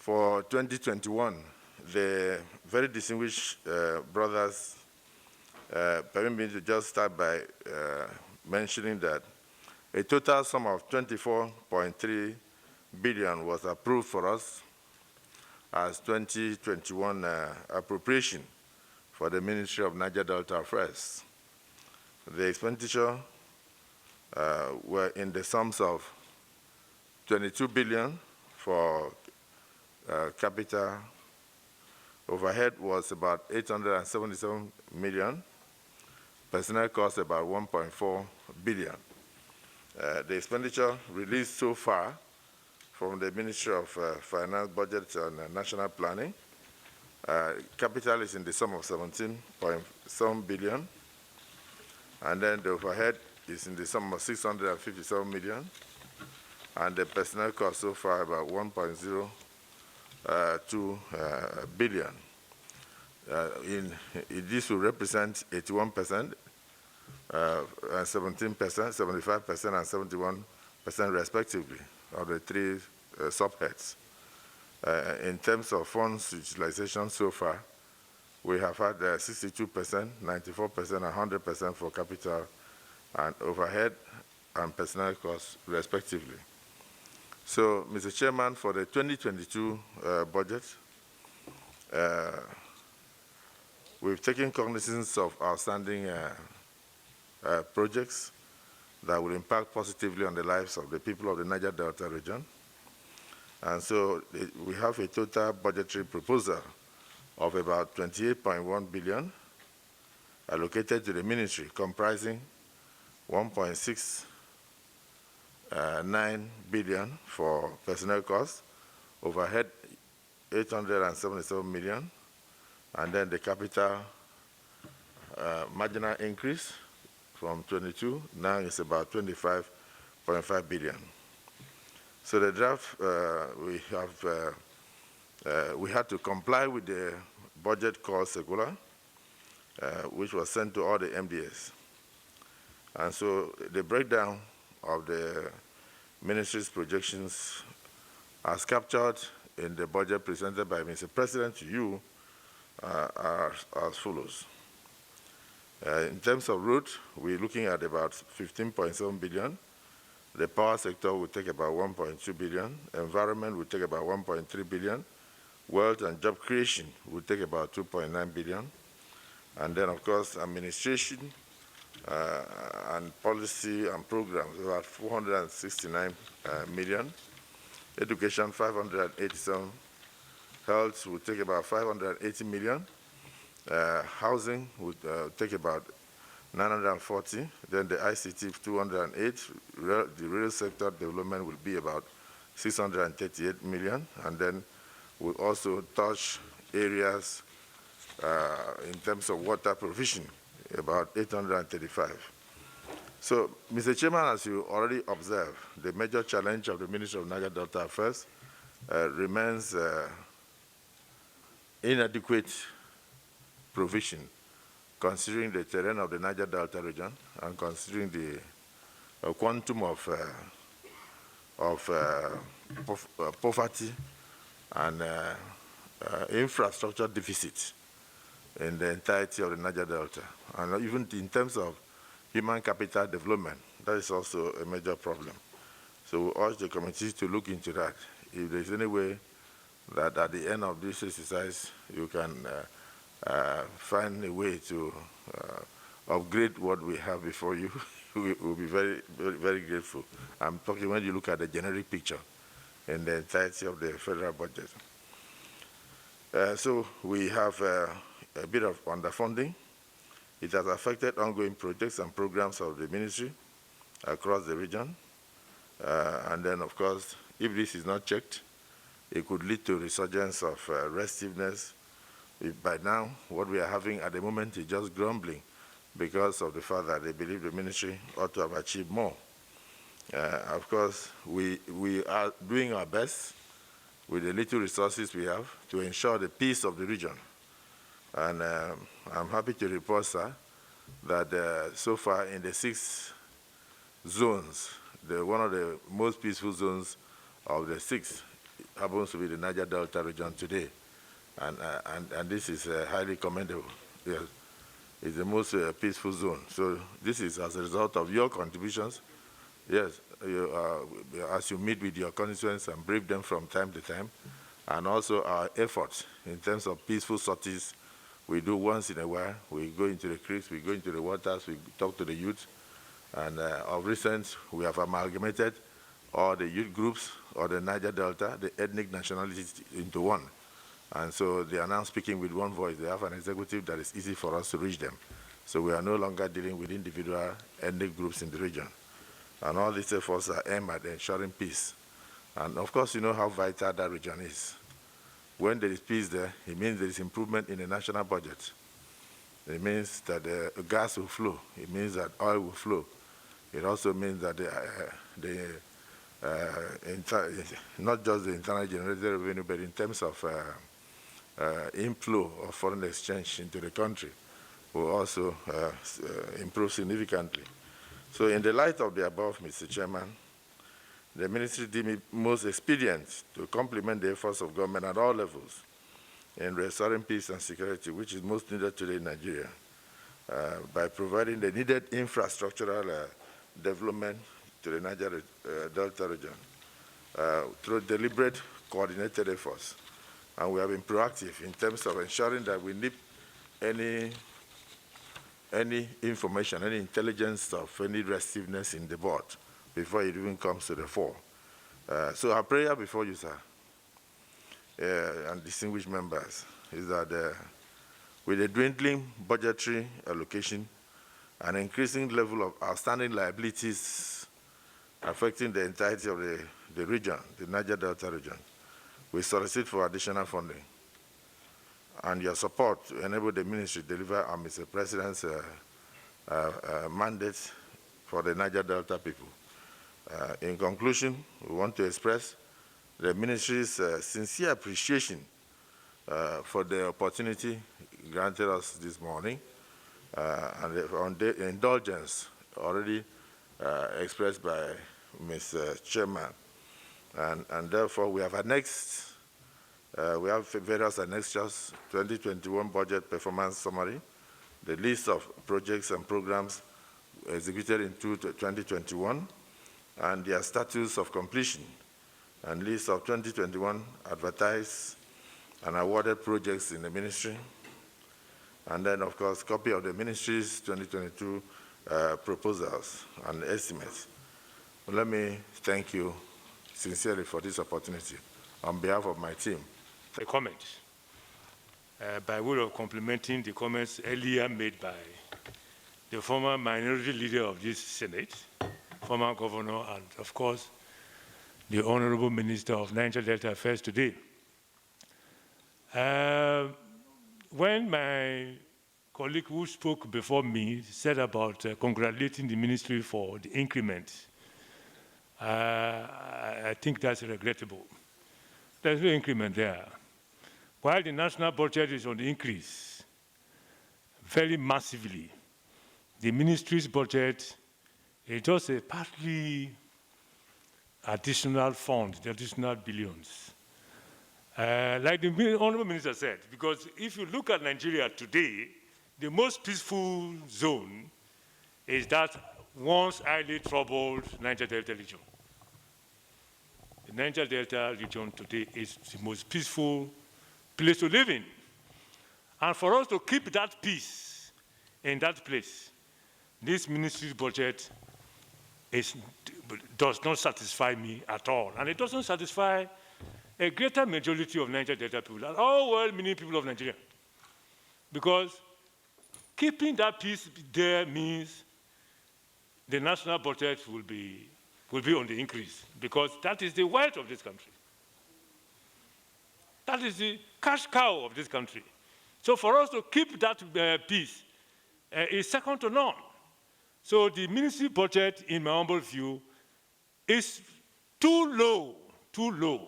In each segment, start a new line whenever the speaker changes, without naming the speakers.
For 2021, the very distinguished brothers permit me to just start by mentioning that a total sum of 24.3 billion was approved for us as 2021 appropriation for the Ministry of Niger Delta Affairs. The expenditure were in the sums of 22 billion for capital. Overhead was about 877 million. Personnel costs about 1.4 billion. The expenditure released so far from the Ministry of Finance, Budget and National Planning, capital is in the sum of 17.7 billion, and then the overhead is in the sum of 657 million, and the personnel cost so far about 1.02 billion. This will represent 81%, 17%, 75%, and 71% respectively of the three subheads. In terms of funds utilization so far, we have had 62%, 94%, and 100% for capital and overhead and personnel costs respectively. So, Mr. Chairman, for the 2022 budget, we've taken cognizance of outstanding projects that will impact positively on the lives of the people of the Niger Delta region. And so we have a total budgetary proposal of about 28.1 billion allocated to the ministry, comprising 1.69 billion for personnel costs, overhead 877 million, and then the capital marginal increase from 22 now is about 25.5 billion. So the draft we had to comply with the budget call circular, which was sent to all the MDS. And so the breakdown of the ministry's projections as captured in the budget presented by Mr. President to you are as follows. In terms of road, we're looking at about 15.7 billion. The power sector will take about 1.2 billion. Environment will take about 1.3 billion. Wealth and job creation will take about 2.9 billion. And then, of course, administration and policy and programs, about 469 million. Education, 587. Health will take about 580 million. Housing would take about 940. Then the ICT, 208. The real sector development will be about 638 million. And then we'll also touch areas in terms of water provision, about 835. So, Mr. Chairman, as you already observed, the major challenge of the Ministry of Niger Delta Affairs remains inadequate provision, considering the terrain of the Niger Delta region and considering the quantum of poverty and infrastructure deficit in the entirety of the Niger Delta. And even in terms of human capital development, that is also a major problem. So we urge the committee to look into that. If there's any way that at the end of this exercise, you can find a way to upgrade what we have before you, we will be very, very, very grateful. I'm talking when you look at the generic picture in the entirety of the federal budget. So we have a bit of underfunding. It has affected ongoing projects and programs of the ministry across the region. And then, of course, if this is not checked, it could lead to resurgence of restiveness. By now, what we are having at the moment is just grumbling because of the fact that they believe the ministry ought to have achieved more. Of course, we are doing our best with the little resources we have to ensure the peace of the region. And I'm happy to report, sir, that so far in the 6 zones, one of the most peaceful zones of the 6 happens to be the Niger Delta region today. And this is highly commendable. Yes. It's the most peaceful zone. So this is as a result of your contributions. Yes, as you meet with your constituents and brief them from time to time, and also our efforts in terms of peaceful sorties we do once in a while. We go into the creeks, we go into the waters, we talk to the youth, and of recent we have amalgamated all the youth groups or the Niger Delta, the ethnic nationalities into one. And so they are now speaking with one voice. They have an executive that is easy for us to reach them. So we are no longer dealing with individual ethnic groups in the region. And all these efforts are aimed at ensuring peace. And of course, you know how vital that region is. When there is peace there, it means there is improvement in the national budget. It means that gas will flow. It means that oil will flow. It also means that not just the internal generated revenue, but in terms of inflow of foreign exchange into the country will also improve significantly. So in the light of the above, Mr. Chairman, the ministry deemed it most expedient to complement the efforts of government at all levels in restoring peace and security, which is most needed today in Nigeria, by providing the needed infrastructural development to the Niger Delta region through deliberate, coordinated efforts. And we have been proactive in terms of ensuring that we nip any information, any intelligence of any restiveness in the board before it even comes to the fore. So our prayer before you, sir, and distinguished members, is that with a dwindling budgetary allocation, an increasing level of outstanding liabilities affecting the entirety of the region, the Niger Delta region, we solicit for additional funding and your support to enable the ministry to deliver on Mr. President's mandate for the Niger Delta people. In conclusion, we want to express the ministry's sincere appreciation for the opportunity granted us this morning and the indulgence already expressed by Mr. Chairman. And therefore, we have annexed, we have various annexures, 2021 budget performance summary, the list of projects and programs executed in 2021, and their status of completion, and list of 2021 advertised and awarded projects in the ministry, and then, of course, copy of the ministry's 2022 proposals and estimates. Well, let me thank you sincerely for this opportunity on behalf of my team.
A comment by way of complementing the comments earlier made by the former minority leader of this Senate, former governor, and of course, the Honorable Minister of Niger Delta Affairs today. When my colleague who spoke before me said about congratulating the ministry for the increment, I think that's regrettable. There's no increment there. While the national budget is on the increase very massively, the ministry's budget is just a partly additional fund, the additional billions. Like the Honorable Minister said, because if you look at Nigeria today, the most peaceful zone is that once highly troubled Niger Delta region. The Niger Delta region today is the most peaceful place to live in. And for us to keep that peace in that place, this ministry's budget does not satisfy me at all. And it doesn't satisfy a greater majority of Niger Delta people, and all well-meaning people of Nigeria. Because keeping that peace there means the national budget will be on the increase, because that is the wealth of this country. That is the cash cow of this country. So for us to keep that peace is second to none. So the ministry budget, in my humble view, is too low, too low.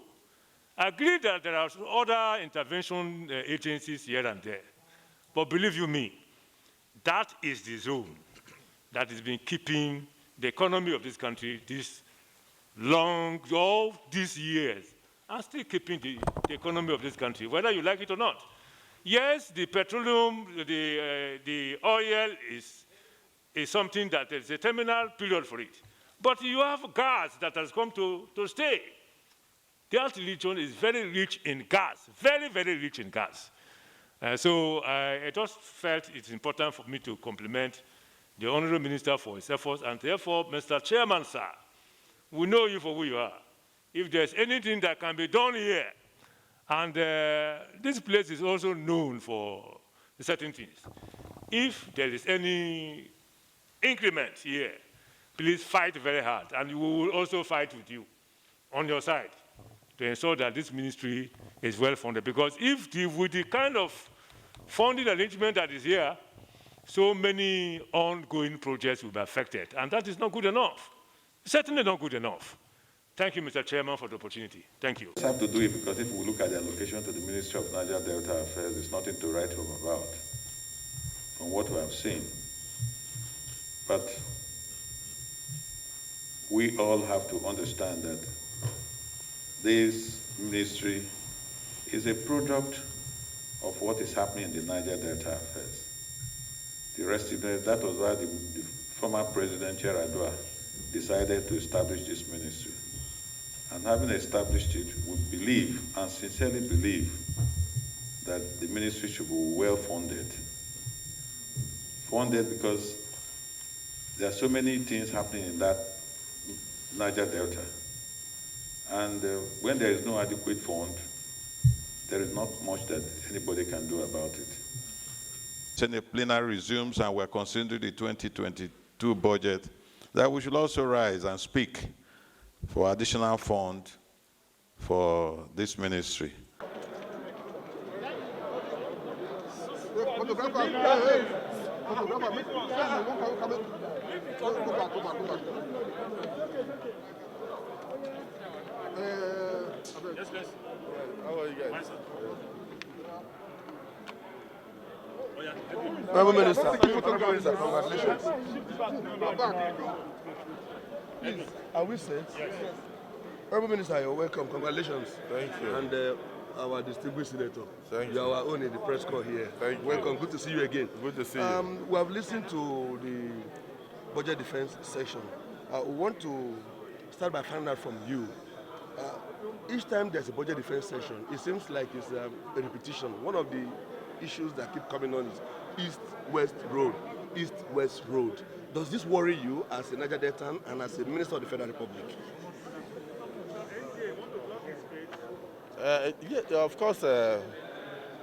I agree that there are other intervention agencies here and there, but believe you me, that is the zone that has been keeping the economy of this country all these years and still keeping the economy of this country, whether you like it or not. Yes, the petroleum, the oil is something that is a terminal period for it. But you have gas that has come to stay. The Earth region is very rich in gas, very, very rich in gas. So I just felt it's important for me to compliment the Honorable Minister for his efforts, and therefore, Mr. Chairman, sir, we know you for who you are. If there's anything that can be done here, and this place is also known for certain things. If there is any increment here, please fight very hard, and we will also fight with you on your side to ensure that this ministry is well funded. Because with the kind of funding arrangement that is here, so many ongoing projects will be affected, and that is not good enough. Certainly not good enough. Thank you, Mr. Chairman, for the opportunity. Thank you.
We have to do it because if we look at the allocation to the Ministry of Niger Delta Affairs, there's nothing to write home about from what we have seen. But we all have to understand that this ministry is a product of what is happening in the Niger Delta Affairs. The rest of it, that was why the former President Yaradua decided to establish this ministry. And having established it, we believe and sincerely believe that the ministry should be well funded. Funded because there are so many things happening in that Niger Delta. And when there is no adequate fund, there is not much that anybody can do about it. When the plenary resumes and we're considering the 2022 budget, that we should also rise and speak for additional fund for this ministry.
Yes, yes. How are you guys?
Honorable Minister, congratulations. Please, are we set? Yes. Honorable Minister, you're welcome. Congratulations.
Thank you.
And our distinguished senator.
Thank you.
You are our own in the press corps here.
Thank you.
Welcome. Good to see you again.
Good to see you.
We have listened to the budget defense section. We want to start by finding out from you. Each time there's a budget defense session, it seems like it's a repetition. One of the issues that keep coming on is East-West Road. East-West Road. Does this worry you as a Niger Deltan and as a Minister of the Federal Republic?
Yeah, of course,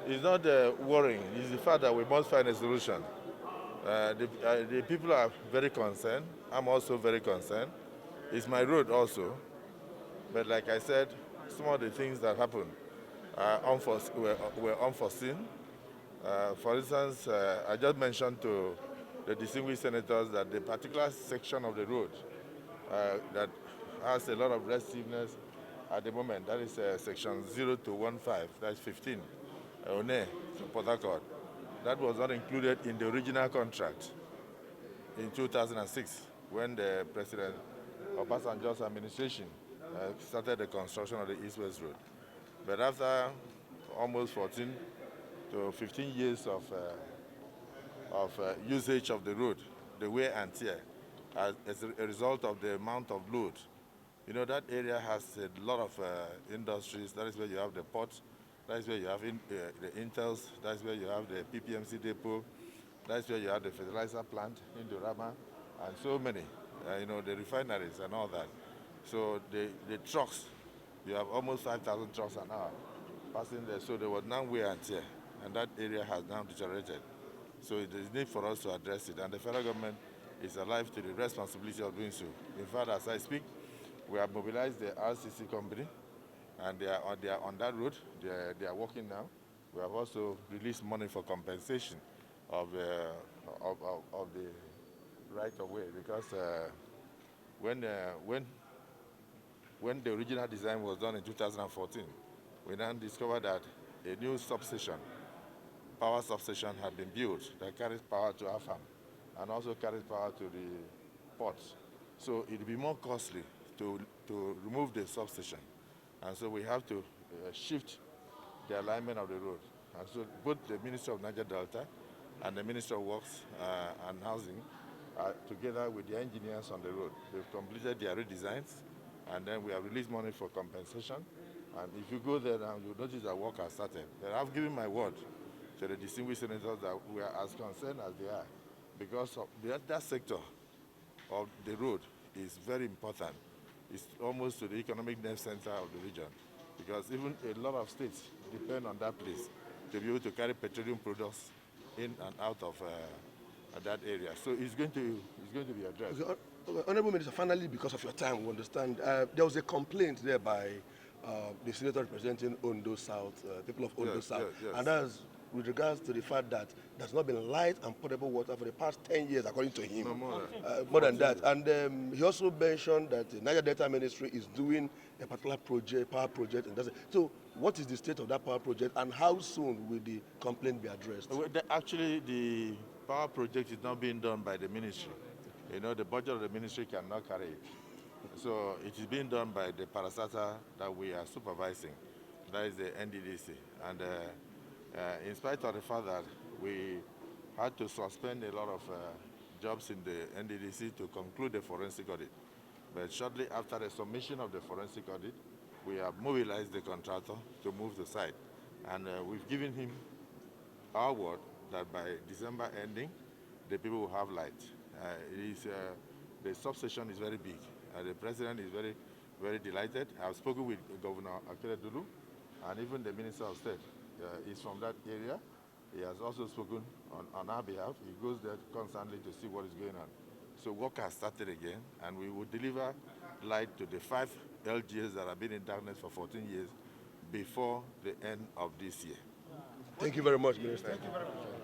it's not worrying. It's the fact that we must find a solution. The people are very concerned. I'm also very concerned. It's my road also. But like I said, some of the things that happened were unforeseen. For instance, I just mentioned to the distinguished senators that the particular section of the road that has a lot of restiveness at the moment, that is section 0 to 15, that's 15, One to Port Harcourt. That was not included in the original contract in 2006 when the President Obasanjo's administration started the construction of the East-West Road. But after almost 14 to 15 years of usage of the road, the wear and tear, as a result of the amount of load, you know, that area has a lot of industries. That is where you have the ports, that is where you have the Intels, that is where you have the PPMC depot, that is where you have the fertilizer plant in Durama, and so many, you know, the refineries and all that. So the trucks, you have almost 5,000 trucks an hour passing there. So there was now wear and tear, and that area has now deteriorated. So there is need for us to address it, and the federal government is alive to the responsibility of doing so. In fact, as I speak, we have mobilized the RCC company, and they are on that road. They are working now. We have also released money for compensation of the right of way, because when the original design was done in 2014, we then discovered that a new substation, power substation, had been built that carries power to Afam and also carries power to the ports. So it will be more costly to remove the substation. And so we have to shift the alignment of the road. And so both the Minister of Niger Delta and the Minister of Works and Housing are together with the engineers on the road. They've completed their redesigns, and then we have released money for compensation. And if you go there now, you'll notice that work has started. And I've given my word to the distinguished senators that we are as concerned as they are, because of that sector of the road is very important. It's almost to the economic nerve center of the region, because even a lot of states depend on that place to be able to carry petroleum products in and out of that area. So it's going to be addressed.
Okay, Honorable Minister, finally, because of your time, we understand, there was a complaint there by the senator representing Ondo South, people of Ondo South,
yes.
and that's with regards to the fact that there's not been light and potable water for the past 10 years, according to him.
No,
more than that. And he also mentioned that the Niger Delta Ministry is doing a particular project, power project. And that's it. So what is the state of that power project, and how soon will the complaint be addressed?
Well, actually, the power project is not being done by the ministry. You know, the budget of the ministry cannot carry it. So it is being done by the parastata that we are supervising. That is the NDDC. And in spite of the fact that we had to suspend a lot of jobs in the NDDC to conclude the forensic audit. But shortly after the submission of the forensic audit, we have mobilized the contractor to move the site. And we've given him our word that by December ending, the people will have light. The substation is very big. The president is very, very delighted. I've spoken with Governor Akeredolu, and even the Minister of State is from that area. He has also spoken on our behalf. He goes there constantly to see what is going on. So work has started again, and we will deliver light to the 5 LGAs that have been in darkness for 14 years before the end of this year.
Thank you very much, Minister.
Thank you very much.